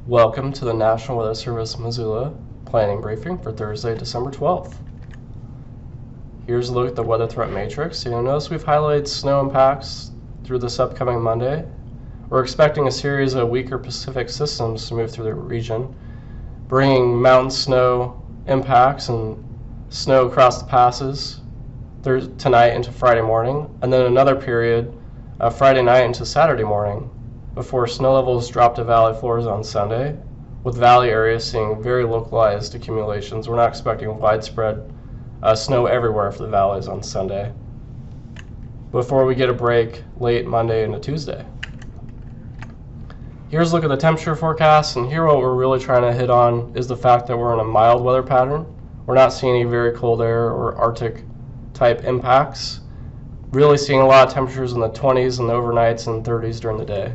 Welcome to the National Weather Service Missoula planning briefing for Thursday, December 12th. Here's a look at the weather threat matrix. You'll notice we've highlighted snow impacts through this upcoming Monday. We're expecting a series of weaker Pacific systems to move through the region, bringing mountain snow impacts and snow across the passes tonight into Friday morning, and then another period Friday night into Saturday morning, before snow levels drop to valley floors on Sunday, with valley areas seeing very localized accumulations. We're not expecting widespread snow everywhere for the valleys on Sunday, before we get a break late Monday into Tuesday. Here's a look at the temperature forecast, and here what we're really trying to hit on is the fact that we're in a mild weather pattern. We're not seeing any very cold air or Arctic type impacts. Really seeing a lot of temperatures in the 20s and the overnights and 30s during the day.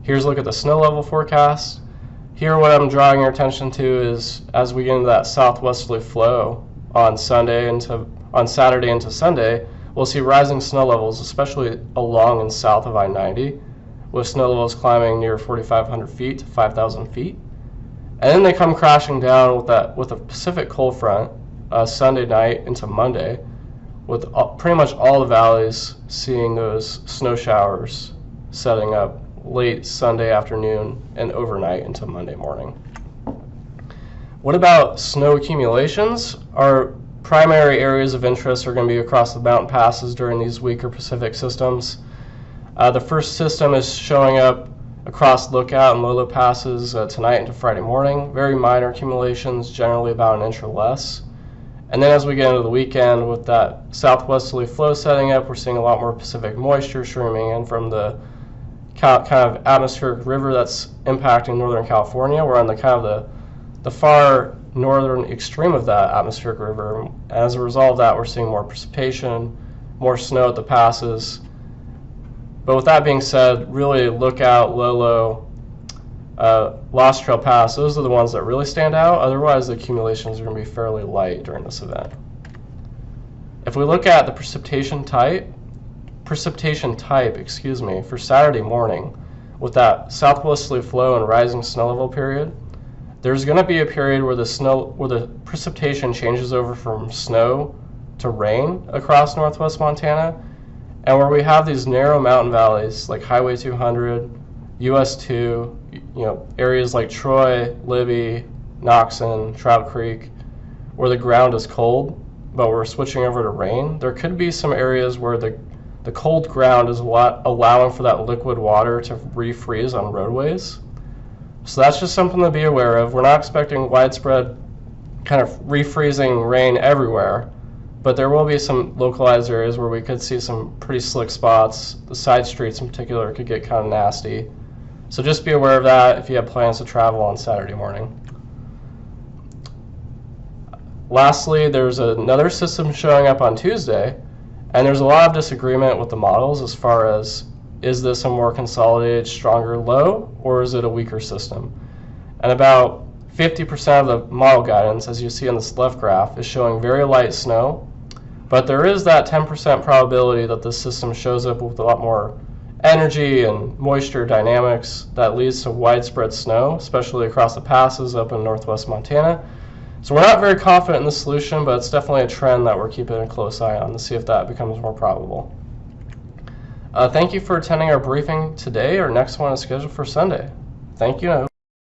Here's a look at the snow level forecast. Here what I'm drawing your attention to is as we get into that southwesterly flow on Saturday into Sunday, we'll see rising snow levels, especially along and south of I-90, with snow levels climbing near 4,500 feet to 5,000 feet. And then they come crashing down with a Pacific cold front Sunday night into Monday, with pretty much all the valleys seeing those snow showers setting up late Sunday afternoon and overnight into Monday morning. What about snow accumulations? Our primary areas of interest are going to be across the mountain passes during these weaker Pacific systems. The first system is showing up across Lookout and Lolo passes tonight into Friday morning. Very minor accumulations, generally about an inch or less. And then as we get into the weekend with that southwesterly flow setting up, we're seeing a lot more Pacific moisture streaming in from the kind of atmospheric river that's impacting Northern California. We're on the far northern extreme of that atmospheric river. And as a result of that, we're seeing more precipitation, more snow at the passes. But with that being said, really Lookout, Lolo, Lost Trail Pass, those are the ones that really stand out. Otherwise, the accumulations are going to be fairly light during this event. If we look at the precipitation type, for Saturday morning, with that southwesterly flow and rising snow level period, there's going to be a period where the precipitation changes over from snow to rain across northwest Montana, and where we have these narrow mountain valleys like Highway 200, US 2, areas like Troy, Libby, Noxon, Trout Creek, where the ground is cold, but we're switching over to rain. There could be some areas where the cold ground is allowing for that liquid water to refreeze on roadways. So that's just something to be aware of. We're not expecting widespread kind of refreezing rain everywhere, but there will be some localized areas where we could see some pretty slick spots. The side streets in particular could get kind of nasty. So just be aware of that if you have plans to travel on Saturday morning. Lastly, there's another system showing up on Tuesday, and there's a lot of disagreement with the models as far as, is this a more consolidated, stronger low, or is it a weaker system? And about 50% of the model guidance, as you see on this left graph, is showing very light snow, but there is that 10% probability that this system shows up with a lot more energy and moisture dynamics that leads to widespread snow, especially across the passes up in northwest Montana. So we're not very confident in the solution, but it's definitely a trend that we're keeping a close eye on to see if that becomes more probable. Thank you for attending our briefing today. Our next one is scheduled for Sunday. Thank you.